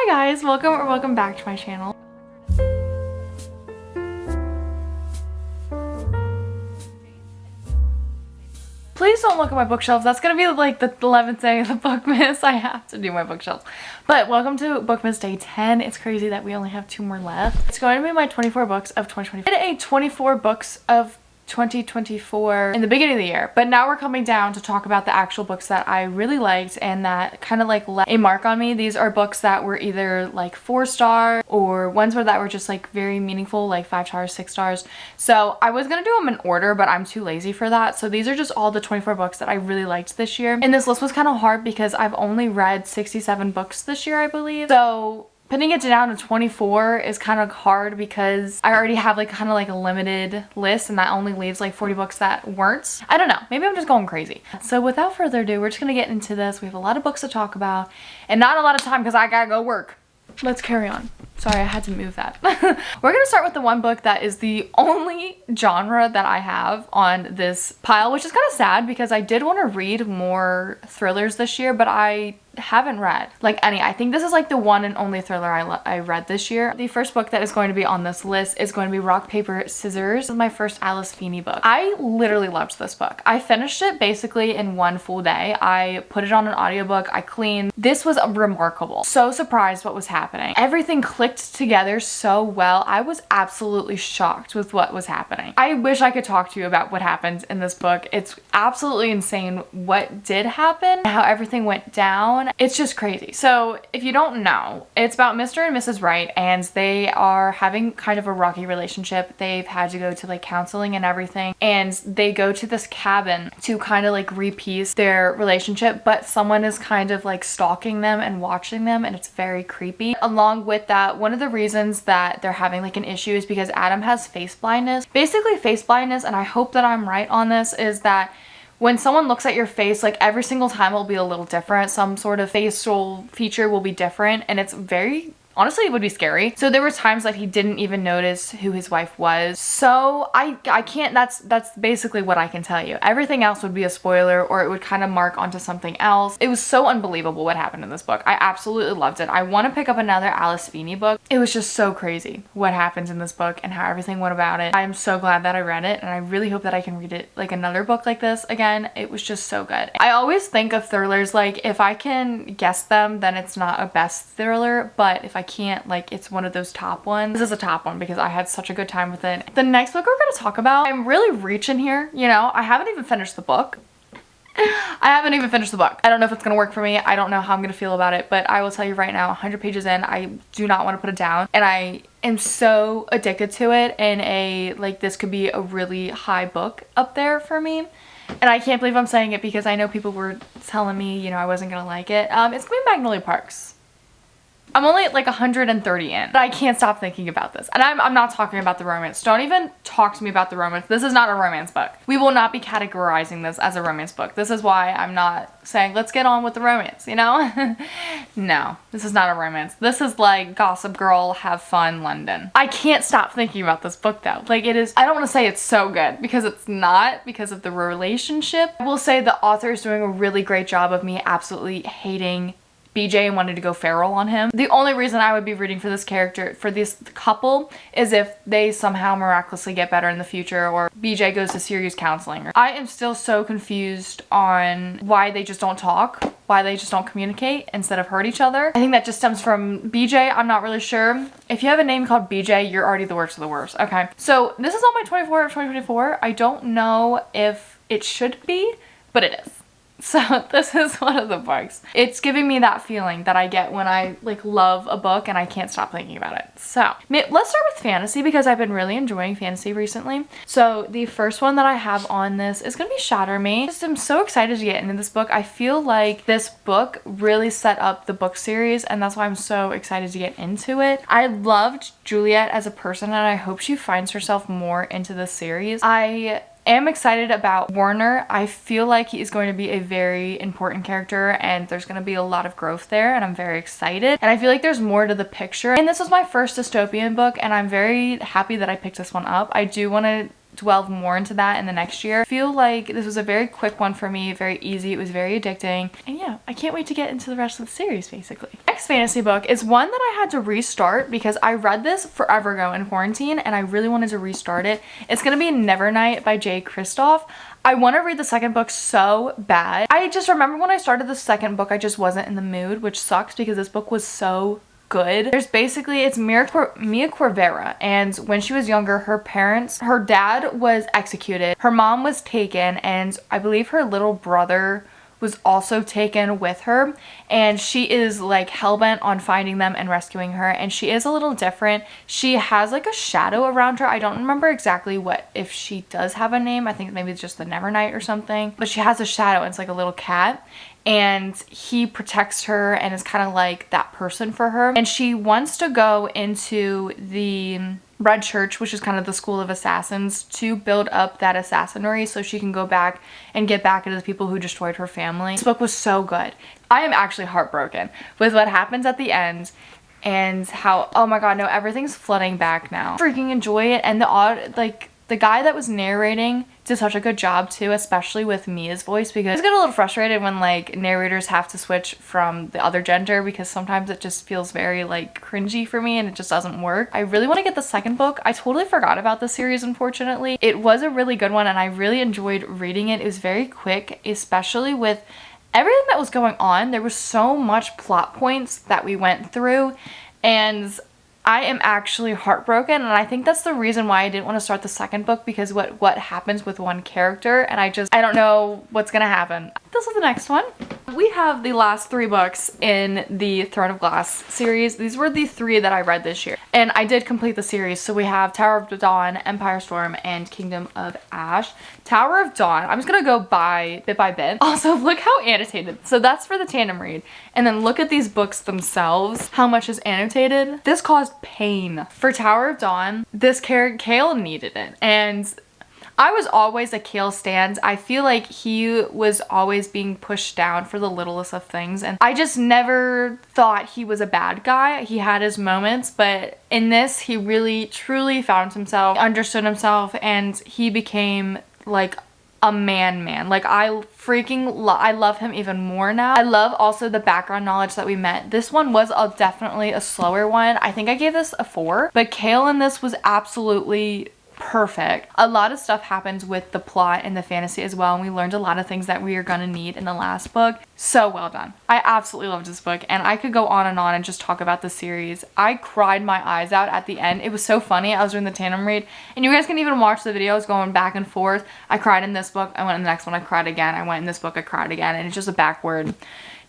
guys, welcome back to my channel. Please don't look at my bookshelves. That's gonna be like the 11th day of the bookmas. I have to do my bookshelves. But welcome to bookmas day 10. It's crazy that we only have 2 more left. It's going to be my 24 books of 2024. I did a 24 books of 2024 in the beginning of the year, but now we're coming down to talk about the actual books that I really liked and that kind of like left a mark on me. These are books that were either like 4-star or ones that were just like very meaningful, like 5 stars, 6 stars. So I was gonna do them in order, but I'm too lazy for that. So these are just all the 24 books that I really liked this year. And this list was kind of hard because I've only read 67 books this year, I believe. So putting it down to 24 is kind of hard because I already have like kind of like a limited list and that only leaves like 40 books that weren't. I don't know, maybe I'm just going crazy. So without further ado, we're just gonna get into this. We have a lot of books to talk about and not a lot of time because I gotta go work. Let's carry on. Sorry, I had to move that. We're gonna start with the one book that is the only genre that I have on this pile, which is kind of sad because I did want to read more thrillers this year, but I haven't read like any. I think this is like the one and only thriller I read this year. The first book that is going to be on this list is going to be Rock, Paper, Scissors. This is my first Alice Feeney book. I literally loved this book. I finished it basically in one full day. I put it on an audiobook. I cleaned. This was remarkable. So surprised what was happening. Everything clicked together so well. I was absolutely shocked with what was happening. I wish I could talk to you about what happened in this book. It's absolutely insane what did happen, how everything went down. It's just crazy. So if you don't know, it's about Mr. and Mrs. Wright and they are having kind of a rocky relationship. They've had to go to like counseling and everything, and they go to this cabin to kind of like repiece their relationship, but someone is kind of like stalking them and watching them, and it's very creepy. Along with that, one of the reasons that they're having like an issue is because Adam has face blindness. Basically face blindness, and I hope that I'm right on this, is that when someone looks at your face, like every single time will be a little different. Some sort of facial feature will be different, and it's very, honestly, it would be scary. So there were times that he didn't even notice who his wife was. So I can't, that's basically what I can tell you. Everything else would be a spoiler, or it would kind of mark onto something else. It was so unbelievable what happened in this book. I absolutely loved it. I want to pick up another Alice Feeney book. It was just so crazy what happens in this book and how everything went about it. I'm so glad that I read it, and I really hope that I can read it like another book like this again. It was just so good. I always think of thrillers like if I can guess them, then it's not a best thriller, but if I can't, like it's one of those top ones. This is a top one because I had such a good time with it. The next book we're going to talk about, I'm really reaching here, you know. I haven't even finished the book. I haven't even finished the book. I don't know if it's going to work for me. I don't know how I'm going to feel about it, but I will tell you right now, 100 pages in, I do not want to put it down, and I am so addicted to it, and like this could be a really high book up there for me. And I can't believe I'm saying it because I know people were telling me, you know, I wasn't going to like it. It's going to be Magnolia Parks. I'm only at like 130 in, but I can't stop thinking about this. And I'm not talking about the romance. Don't even talk to me about the romance. This is not a romance book. We will not be categorizing this as a romance book. This is why I'm not saying, let's get on with the romance, you know? No, this is not a romance. This is like Gossip Girl, Have Fun, London. I can't stop thinking about this book though. Like it is, I don't want to say it's so good because it's not, because of the relationship. I will say the author is doing a really great job of me absolutely hating BJ and wanted to go feral on him. The only reason I would be rooting for this character, for this couple, is if they somehow miraculously get better in the future or BJ goes to serious counseling. I am still so confused on why they just don't talk, why they just don't communicate instead of hurt each other. I think that just stems from BJ. I'm not really sure. If you have a name called BJ, you're already the worst of the worst. Okay, so this is on my 24 of 2024. I don't know if it should be, but it is. So this is one of the books. It's giving me that feeling that I get when I like love a book and I can't stop thinking about it. So let's start with fantasy because I've been really enjoying fantasy recently. So the first one that I have on this is gonna be Shatter Me. I'm so excited to get into this book. I feel like this book really set up the book series, and that's why I'm so excited to get into it. I loved Juliet as a person, and I hope she finds herself more into the series. I am excited about Warner. I feel like he is going to be a very important character and there's going to be a lot of growth there, and I'm very excited. And I feel like there's more to the picture. And this was my first dystopian book, and I'm very happy that I picked this one up. I do want to delve more into that in the next year. I feel like this was a very quick one for me, very easy. It was very addicting. And yeah, I can't wait to get into the rest of the series basically. Next next fantasy book is one that I had to restart because I read this forever ago in quarantine and I really wanted to restart it. It's gonna be Nevernight by J. Kristoff. I want to read the second book so bad. I just remember when I started the second book, I just wasn't in the mood, which sucks because this book was so good. There's basically, it's Mia Corvera, and when she was younger, her dad was executed, her mom was taken, and I believe her little brother was also taken with her, and she is like hell-bent on finding them and rescuing her, and she is a little different. She has like a shadow around her. I don't remember exactly if she does have a name. I think maybe it's just the Nevernight or something, but she has a shadow. It's like a little cat, and he protects her and is kind of like that person for her, and she wants to go into the Red Church, which is kind of the school of assassins, to build up that assassinary so she can go back and get back into the people who destroyed her family. This book was so good. I am actually heartbroken with what happens at the end and how, oh my god, no, everything's flooding back now. Freaking enjoy it, and the guy that was narrating did such a good job too, especially with Mia's voice, because I just get a little frustrated when like narrators have to switch from the other gender because sometimes it just feels very like cringy for me and it just doesn't work. I really want to get the second book. I totally forgot about the series, unfortunately. It was a really good one and I really enjoyed reading it. It was very quick, especially with everything that was going on. There was so much plot points that we went through, and I am actually heartbroken, and I think that's the reason why I didn't want to start the second book, because what happens with one character, and I don't know what's gonna happen. This is the next one. We have the last 3 books in the Throne of Glass series. These were the 3 that I read this year, and I did complete the series. So we have Tower of Dawn, Empire Storm, and Kingdom of Ash. Tower of Dawn, I'm just gonna go bit by bit. Also, look how annotated. So that's for the tandem read. And then look at these books themselves, how much is annotated. This caused pain. For Tower of Dawn, this character, Cale, needed it. And I was always a Cale stan. I feel like he was always being pushed down for the littlest of things, and I just never thought he was a bad guy. He had his moments, but in this, he really truly found himself, understood himself, and he became like a man. Like I love him even more now. I love also the background knowledge that we met. This one was definitely a slower one. I think I gave this a 4, but Cale in this was absolutely perfect. A lot of stuff happens with the plot and the fantasy as well, and we learned a lot of things that we are gonna need in the last book. So well done. I absolutely loved this book, and I could go on and just talk about the series. I cried my eyes out at the end. It was so funny. I was doing the tandem read, and you guys can even watch the videos going back and forth. I cried in this book, I went in the next one, I cried again, I went in this book, I cried again, and it's just a backward,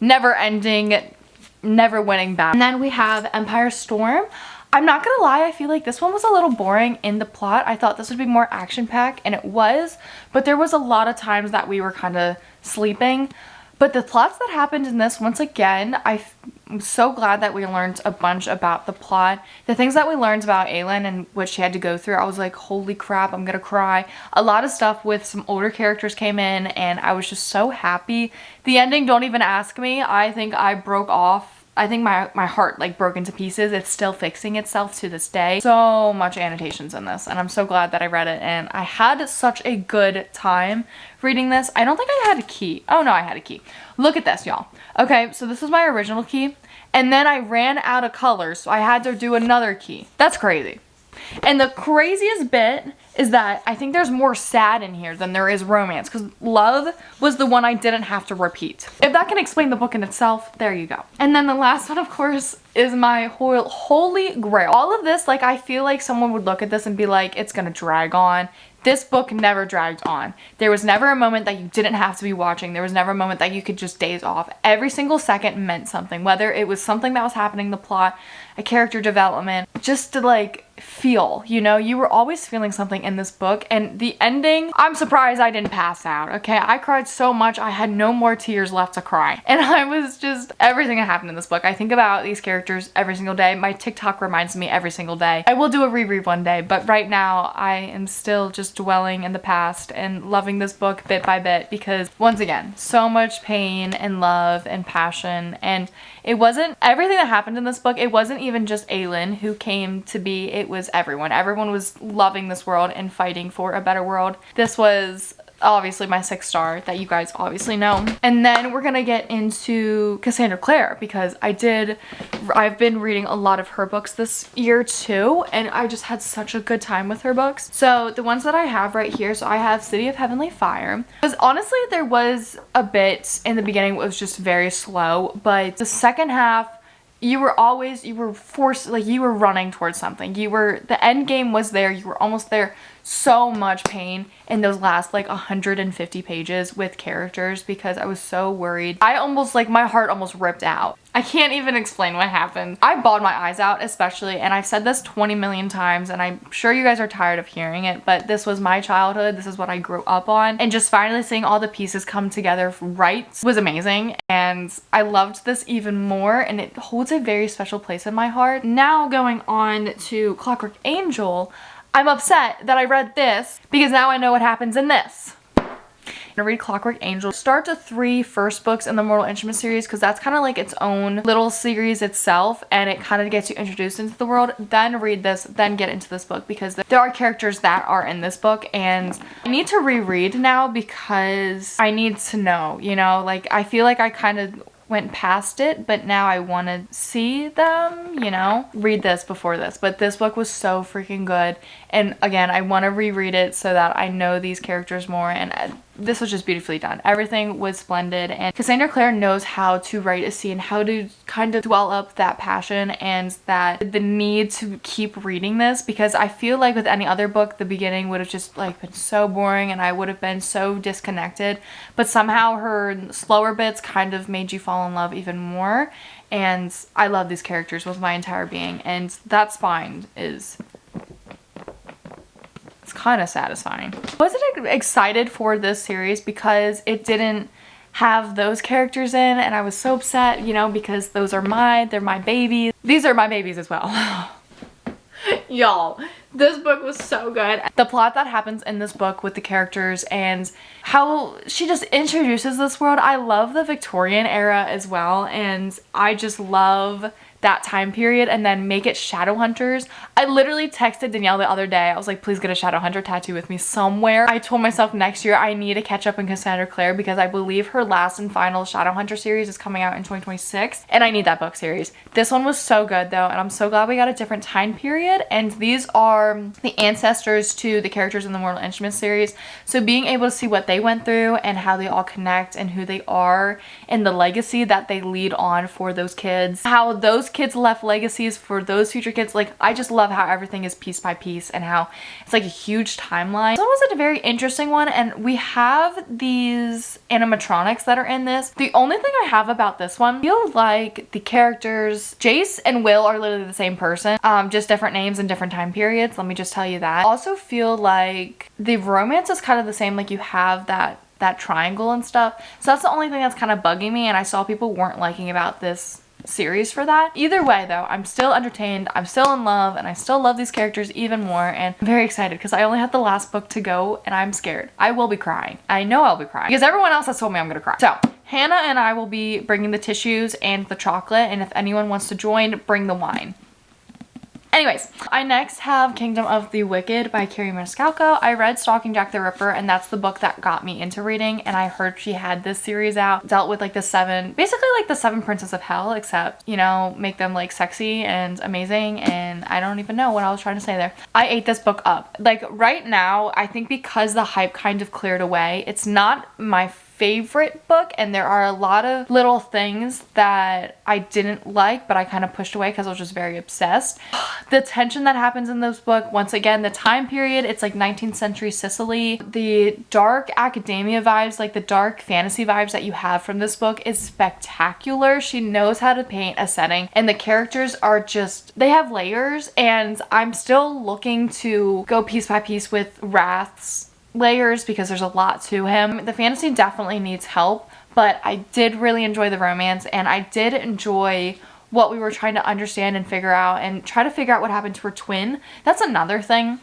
never ending, never winning battle. And then we have Empire Storm. I'm not gonna lie, I feel like this one was a little boring in the plot. I thought this would be more action-packed, and it was, but there was a lot of times that we were kind of sleeping. But the plots that happened in this, once again, I'm so glad that we learned a bunch about the plot. The things that we learned about Aelin and what she had to go through, I was like, holy crap, I'm gonna cry. A lot of stuff with some older characters came in, and I was just so happy. The ending, don't even ask me. I think I broke off. I think my heart like broke into pieces. It's still fixing itself to this day. So much annotations in this, and I'm so glad that I read it, and I had such a good time reading this. I don't think I had a key. Oh no, I had a key. Look at this, y'all. Okay, so this was my original key, and then I ran out of colors, so I had to do another key. That's crazy. And the craziest bit is that I think there's more sad in here than there is romance, because love was the one I didn't have to repeat. If that can explain the book in itself, there you go. And then the last one, of course, is my holy grail. All of this, like, I feel like someone would look at this and be like, it's gonna drag on. This book never dragged on. There was never a moment that you didn't have to be watching. There was never a moment that you could just daze off. Every single second meant something, whether it was something that was happening in the plot, a character development, just to like feel, you know, you were always feeling something in this book. And the ending, I'm surprised I didn't pass out, okay? I cried so much, I had no more tears left to cry. And I was just, everything that happened in this book, I think about these characters every single day. My TikTok reminds me every single day. I will do a reread one day, but right now I am still just dwelling in the past and loving this book bit by bit, because once again, so much pain and love and passion. And it wasn't everything that happened in this book. It wasn't even just Aelin who came to be. It was everyone. Everyone was loving this world and fighting for a better world. This was obviously my 6 star that you guys obviously know. And then we're gonna get into Cassandra Clare because I've been reading a lot of her books this year too, and I just had such a good time with her books. So the ones that I have right here, so I have City of Heavenly Fire. Because honestly there was a bit in the beginning it was just very slow, but the second half you were forced, like you were running towards something. The end game was there, you were almost there. So much pain in those last like 150 pages with characters because I was so worried. I almost, like, my heart almost ripped out. I can't even explain what happened. I bawled my eyes out especially, and I've said this 20 million times and I'm sure you guys are tired of hearing it, but this was my childhood. This is what I grew up on, and just finally seeing all the pieces come together right was amazing, and I loved this even more, and it holds a very special place in my heart. Now going on to Clockwork Angel, I'm upset that I read this because now I know what happens in this. I'm gonna read Clockwork Angel. Start the 3 first books in the Mortal Instruments series because that's kind of like its own little series itself, and it kind of gets you introduced into the world. Then read this, then get into this book because there are characters that are in this book, and I need to reread now because I need to know, you know, like I feel like I kind of went past it, but now I want to see them, you know? Read this before this, but this book was so freaking good, and again, I want to reread it so that I know these characters more, and this was just beautifully done. Everything was splendid, and Cassandra Clare knows how to write a scene, how to kind of dwell up that passion and that the need to keep reading this, because I feel like with any other book, the beginning would have just like been so boring and I would have been so disconnected, but somehow her slower bits kind of made you fall in love even more, and I love these characters with my entire being, and that spine is... it's kind of satisfying. I wasn't excited for this series because it didn't have those characters in, and I was so upset, you know, because they're my babies. These are my babies as well. Y'all, this book was so good. The plot that happens in this book with the characters and how she just introduces this world. I love the Victorian era as well, and I just love that time period, and then make it shadow hunters. I literally texted Danielle the other day. I was like, please get a shadow hunter tattoo with me somewhere. I told myself next year I need to catch up on Cassandra Clare because I believe her last and final shadow hunter series is coming out in 2026, and I need that book series. This one was so good though, and I'm so glad we got a different time period, and these are the ancestors to the characters in the Mortal Instruments series, so being able to see what they went through and how they all connect and who they are and the legacy that they lead on for those kids, how those kids left legacies for those future kids. Like, I just love how everything is piece by piece and how it's like a huge timeline. This one was a very interesting one, and we have these animatronics that are in this. The only thing I have about this one, I feel like the characters Jace and Will are literally the same person, just different names and different time periods. Let me just tell you that. I also feel like the romance is kind of the same, like you have that triangle and stuff. So that's the only thing that's kind of bugging me, and I saw people weren't liking about this series for that. Either way though, I'm still entertained, I'm still in love, and I still love these characters even more, and I'm very excited because I only have the last book to go, and I'm scared. I will be crying. I know I'll be crying because everyone else has told me I'm gonna cry. So Hannah and I will be bringing the tissues and the chocolate, and if anyone wants to join, bring the wine. Anyways, I next have Kingdom of the Wicked by Carrie Maniscalco. I read Stalking Jack the Ripper, and that's the book that got me into reading, and I heard she had this series out, dealt with like basically like the 7 Princes of Hell, except, you know, make them like sexy and amazing, and I don't even know what I was trying to say there. I ate this book up. Like right now, I think because the hype kind of cleared away, it's not my favorite book, and there are a lot of little things that I didn't like, but I kind of pushed away because I was just very obsessed. The tension that happens in this book, once again, the time period, it's like 19th century Sicily. The dark academia vibes, like the dark fantasy vibes that you have from this book is spectacular. She knows how to paint a setting, and the characters are just, they have layers, and I'm still looking to go piece by piece with Wrath's layers because there's a lot to him. The fantasy definitely needs help, but I did really enjoy the romance, and I did enjoy what we were trying to understand and figure out, and try to figure out what happened to her twin. That's another thing.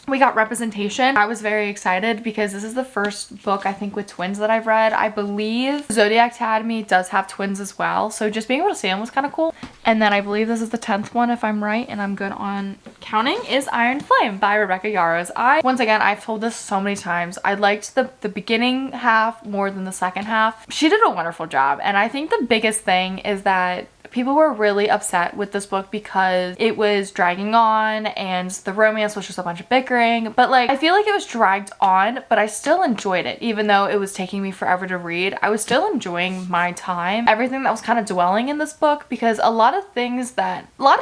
We got representation. I was very excited because this is the first book I think with twins that I've read. I believe Zodiac Academy does have twins as well, so just being able to see them was kind of cool. And then I believe this is the 10th one if I'm right and I'm good on counting, is Iron Flame by Rebecca Yarros. Once again, I've told this so many times, I liked the beginning half more than the second half. She did a wonderful job, and I think the biggest thing is that people were really upset with this book because it was dragging on and the romance was just a bunch of bickering. But like, I feel like it was dragged on, but I still enjoyed it. Even though it was taking me forever to read, I was still enjoying my time. Everything that was kind of dwelling in this book, because a lot of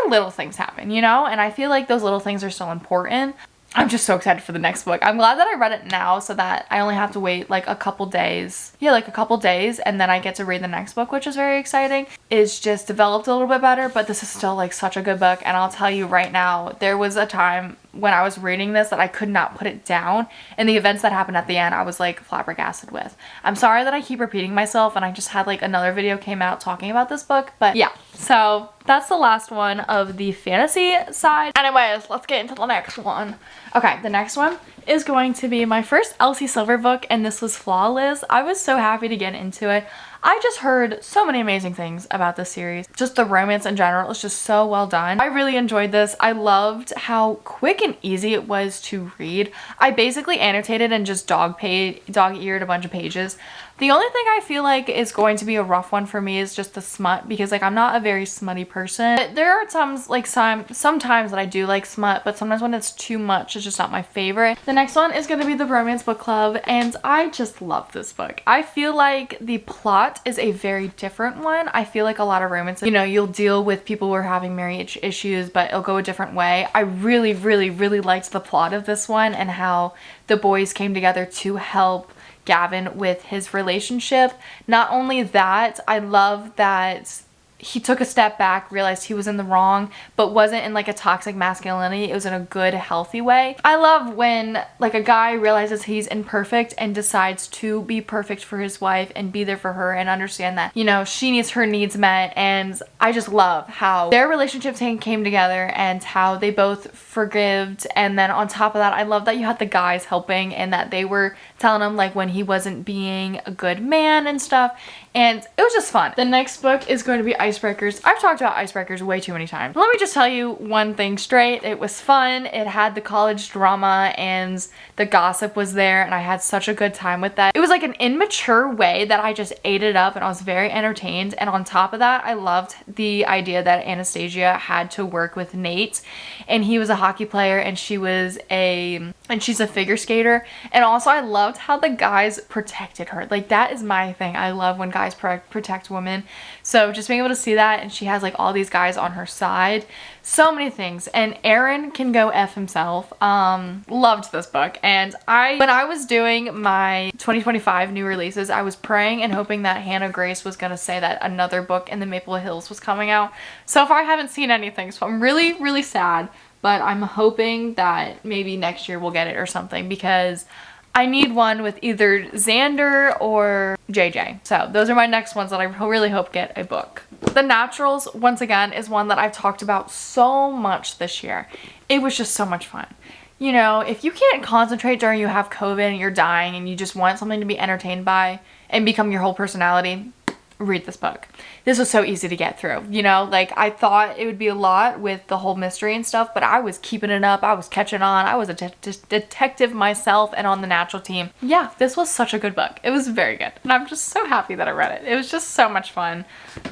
little things happen, you know? And I feel like those little things are still important. I'm just so excited for the next book. I'm glad that I read it now so that I only have to wait like a couple days. Yeah, like a couple days, and then I get to read the next book, which is very exciting. It's just developed a little bit better, but this is still like such a good book. And I'll tell you right now, there was a time when I was reading this that I could not put it down, and the events that happened at the end I was like flabbergasted with. I'm sorry that I keep repeating myself, and I just had like another video came out talking about this book, but yeah. So that's the last one of the fantasy side. Anyways, let's get into the next one. Okay, the next one is going to be my first Elsie Silver book, and this was Flawless. I was so happy to get into it. I just heard so many amazing things about this series. Just the romance in general is just so well done. I really enjoyed this. I loved how quick and easy it was to read. I basically annotated and just dog-eared a bunch of pages. The only thing I feel like is going to be a rough one for me is just the smut, because like I'm not a very smutty person. But there are sometimes that I do like smut, but sometimes when it's too much, it's just not my favorite. The next one is going to be the Romance Book Club, and I just love this book. I feel like the plot is a very different one. I feel like a lot of romances, you know, you'll deal with people who are having marriage issues, but it'll go a different way. I really, really, really liked the plot of this one and how the boys came together to help Gavin with his relationship. Not only that, I love that he took a step back, realized he was in the wrong, but wasn't in like a toxic masculinity. It was in a good, healthy way. I love when like a guy realizes he's imperfect and decides to be perfect for his wife and be there for her and understand that, you know, she needs her needs met. And I just love how their relationship came together and how they both forgived. And then on top of that, I love that you had the guys helping and that they were telling him like when he wasn't being a good man and stuff. And it was just fun. The next book is going to be Icebreakers. I've talked about Icebreakers way too many times. Let me just tell you one thing straight. It was fun. It had the college drama and the gossip was there, and I had such a good time with that. It was like an immature way that I just ate it up, and I was very entertained. And on top of that, I loved the idea that Anastasia had to work with Nate, and he was a hockey player and she's a figure skater. And also I loved how the guys protected her. Like that is my thing. I love when guys protect women. So just being able to see that, and she has like all these guys on her side. So many things. And Aaron can go F himself. Loved this book. And when I was doing my 2025 new releases, I was praying and hoping that Hannah Grace was going to say that another book in the Maple Hills was coming out. So far I haven't seen anything, so I'm really, really sad. But I'm hoping that maybe next year we'll get it or something, because I need one with either Xander or JJ. So those are my next ones that I really hope get a book. The Naturals, once again, is one that I've talked about so much this year. It was just so much fun. You know, if you can't concentrate during you have COVID and you're dying and you just want something to be entertained by and become your whole personality, read this book. This was so easy to get through, you know, like I thought it would be a lot with the whole mystery and stuff, but I was keeping it up. I was catching on. I was a detective myself and on the Natural team. Yeah, this was such a good book. It was very good. And I'm just so happy that I read it. It was just so much fun.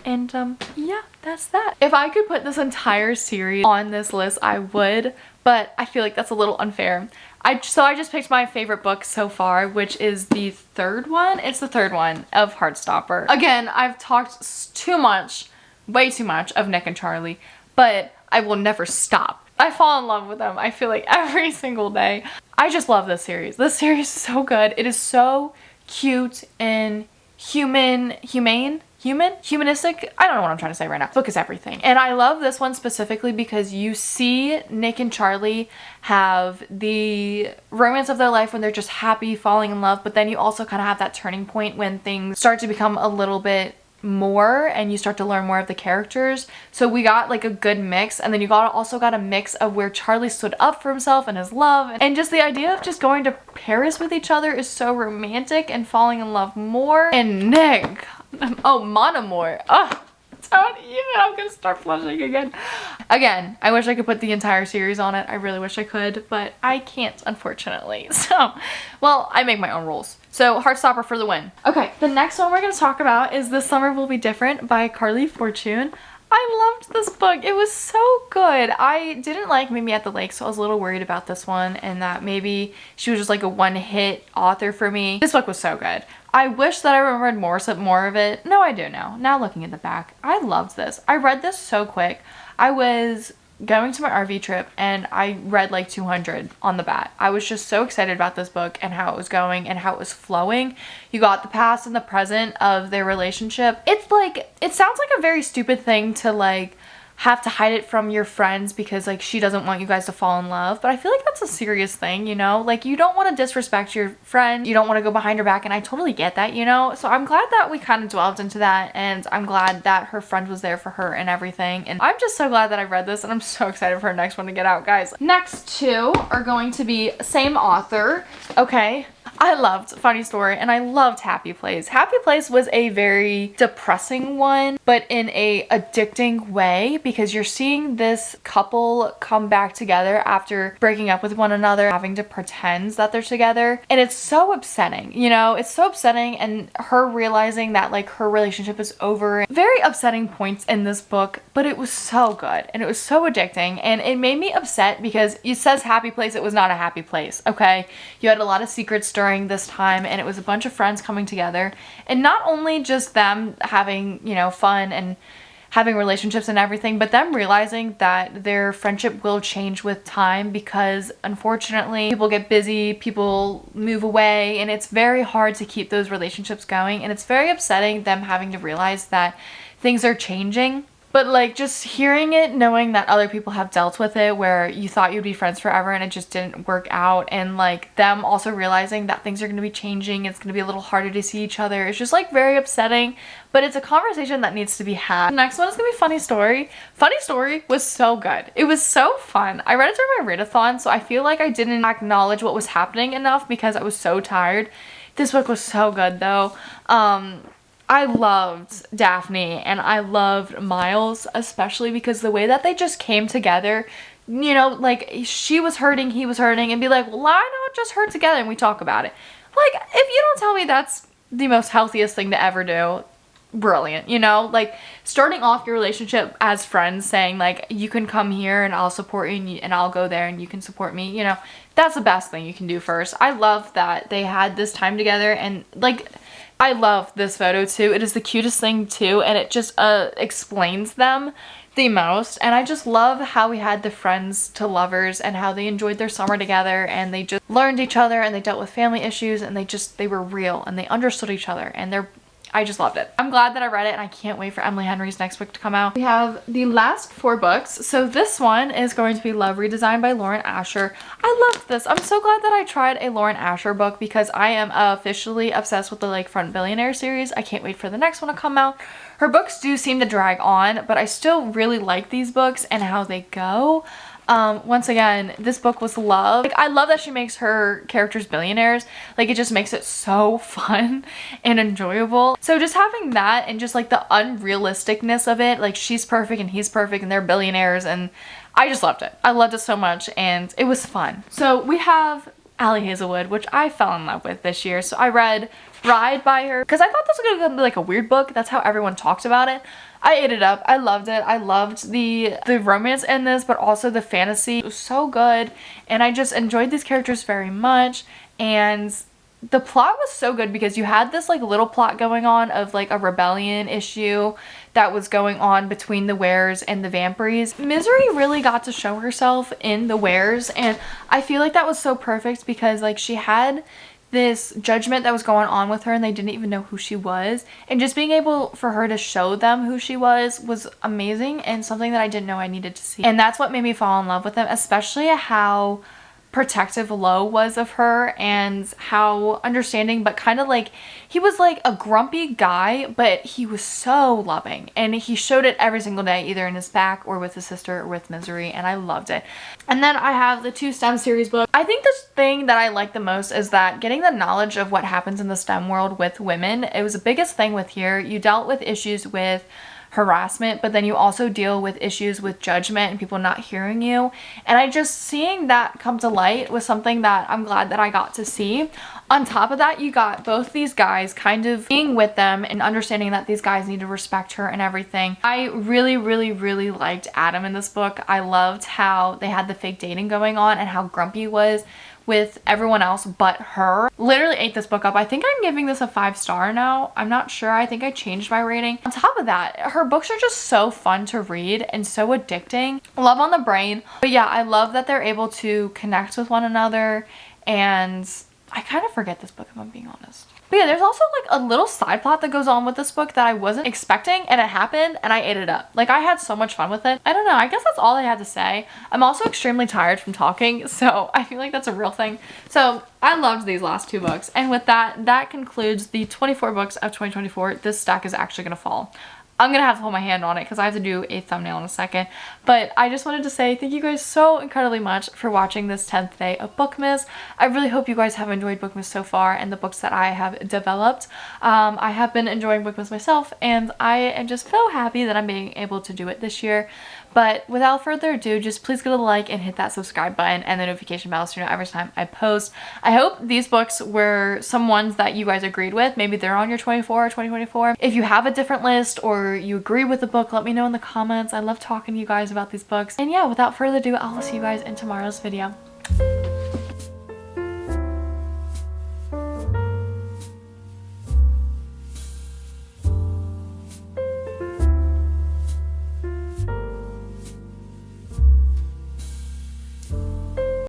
And yeah, that's that. If I could put this entire series on this list, I would, but I feel like that's a little unfair. So I just picked my favorite book so far, which is the third one. It's the third one of Heartstopper. Again, I've talked too much, way too much of Nick and Charlie, but I will never stop. I fall in love with them, I feel like every single day. I just love this series. This series is so good. It is so cute and humanistic. I don't know what I'm trying to say right now. This book is everything. And I love this one specifically because you see Nick and Charlie have the romance of their life when they're just happy, falling in love, but then you also kind of have that turning point when things start to become a little bit more and you start to learn more of the characters. So we got like a good mix, and then you also got a mix of where Charlie stood up for himself and his love, and just the idea of just going to Paris with each other is so romantic and falling in love more. And Nick, oh, mon amour, oh, don't even, I'm gonna start blushing again. Again, I wish I could put the entire series on it. I really wish I could, but I can't, unfortunately. So, well, I make my own rules. So, Heartstopper for the win. Okay, the next one we're gonna talk about is This Summer Will Be Different by Carly Fortune. I loved this book. It was so good. I didn't like Meet Me at the Lake, so I was a little worried about this one and that maybe she was just like a one-hit author for me. This book was so good. I wish that I remembered more of it. No, I do now. Now looking at the back, I loved this. I read this so quick. I was going to my RV trip and I read like 200 on the bat. I was just so excited about this book and how it was going and how it was flowing. You got the past and the present of their relationship. It's like, it sounds like a very stupid thing to like have to hide it from your friends because like she doesn't want you guys to fall in love, but I feel like that's a serious thing, you know? Like you don't want to disrespect your friend, you don't want to go behind her back, and I totally get that, you know? So I'm glad that we kind of delved into that, and I'm glad that her friend was there for her and everything, and I'm just so glad that I read this, and I'm so excited for her next one to get out, guys. Next two are going to be same author, okay? I loved Funny Story and I loved Happy Place. Happy Place was a very depressing one, but in a addicting way, because you're seeing this couple come back together after breaking up with one another, having to pretend that they're together. And it's so upsetting, you know, it's so upsetting, and her realizing that like her relationship is over. Very upsetting points in this book, but it was so good and it was so addicting, and it made me upset because it says happy place, it was not a happy place, okay? You had a lot of secrets during this time, and it was a bunch of friends coming together, and not only just them having, you know, fun and having relationships and everything, but them realizing that their friendship will change with time because unfortunately people get busy, people move away, and it's very hard to keep those relationships going, and it's very upsetting them having to realize that things are changing. But like just hearing it, knowing that other people have dealt with it where you thought you'd be friends forever and it just didn't work out, and like them also realizing that things are going to be changing, it's going to be a little harder to see each other. It's just like very upsetting, but it's a conversation that needs to be had. The next one is going to be Funny Story. Funny Story was so good. It was so fun. I read it during my readathon, so I feel like I didn't acknowledge what was happening enough because I was so tired. This book was so good though. I loved Daphne and I loved Miles, especially because the way that they just came together, you know, like she was hurting, he was hurting, and be like, well, why not just hurt together and we talk about it? Like, if you don't tell me that's the most healthiest thing to ever do, brilliant, you know? Like starting off your relationship as friends, saying like, you can come here and I'll support you, and I'll go there and you can support me, you know? That's the best thing you can do first. I love that they had this time together, and like, I love this photo too. It is the cutest thing too, and it just explains them the most. And I just love how we had the friends to lovers and how they enjoyed their summer together, and they just learned each other, and they dealt with family issues, and they were real, and they understood each other, and I just loved it. I'm glad that I read it, and I can't wait for Emily Henry's next book to come out. We have the last 4 books. So this one is going to be Love Redesigned by Lauren Asher. I loved this. I'm so glad that I tried a Lauren Asher book because I am officially obsessed with the Lakefront Billionaire series. I can't wait for the next one to come out. Her books do seem to drag on, but I still really like these books and how they go. Once again, this book was love. Like, I love that she makes her characters billionaires. Like, it just makes it so fun and enjoyable. So just having that and just like the unrealisticness of it, like she's perfect and he's perfect and they're billionaires, and I just loved it. I loved it so much and it was fun. So we have Allie Hazelwood, which I fell in love with this year. So I read Ride by her because I thought this was gonna be like a weird book. That's how everyone talked about it. I ate it up. I loved it. I loved the romance in this, but also the fantasy. It was so good, and I just enjoyed these characters very much, and the plot was so good because you had this like little plot going on of like a rebellion issue that was going on between the Wares and the Vampires. Misery really got to show herself in the Wares, and I feel like that was so perfect because like she had this judgment that was going on with her and they didn't even know who she was, and just being able for her to show them who she was amazing and something that I didn't know I needed to see. And that's what made me fall in love with them, especially how protective Lo was of her and how understanding, but kind of like he was like a grumpy guy, but he was so loving, and he showed it every single day, either in his back or with his sister or with Misery, and I loved it. And then I have the 2 STEM series books. I think the thing that I like the most is that getting the knowledge of what happens in the STEM world with women. It was the biggest thing with here. You dealt with issues with harassment, but then you also deal with issues with judgment and people not hearing you, and I just seeing that come to light was something that I'm glad that I got to see. On top of that, you got both these guys kind of being with them and understanding that these guys need to respect her and everything. I really liked Adam in this book. I loved how they had the fake dating going on and how grumpy he was with everyone else but her. Literally ate this book up. I think I'm giving this a 5-star now. I'm not sure. I think I changed my rating. On top of that, her books are just so fun to read and so addicting. Love on the brain. But yeah, I love that they're able to connect with one another, and I kind of forget this book if I'm being honest. But yeah, there's also like a little side plot that goes on with this book that I wasn't expecting, and it happened and I ate it up. Like, I had so much fun with it. I don't know, I guess that's all I had to say. I'm also extremely tired from talking, so I feel like that's a real thing. So I loved these last 2 books, and with that, that concludes the 24 books of 2024. This stack is actually gonna fall. I'm gonna have to hold my hand on it because I have to do a thumbnail in a second. But I just wanted to say thank you guys so incredibly much for watching this 10th day of Bookmas. I really hope you guys have enjoyed Bookmas so far and the books that I have developed. I have been enjoying Bookmas myself, and I am just so happy that I'm being able to do it this year. But without further ado, just please give it a like and hit that subscribe button and the notification bell so you know every time I post. I hope these books were some ones that you guys agreed with. Maybe they're on your 24 or 2024. If you have a different list or you agree with the book, let me know in the comments. I love talking to you guys about these books. And yeah, without further ado, I'll see you guys in tomorrow's video.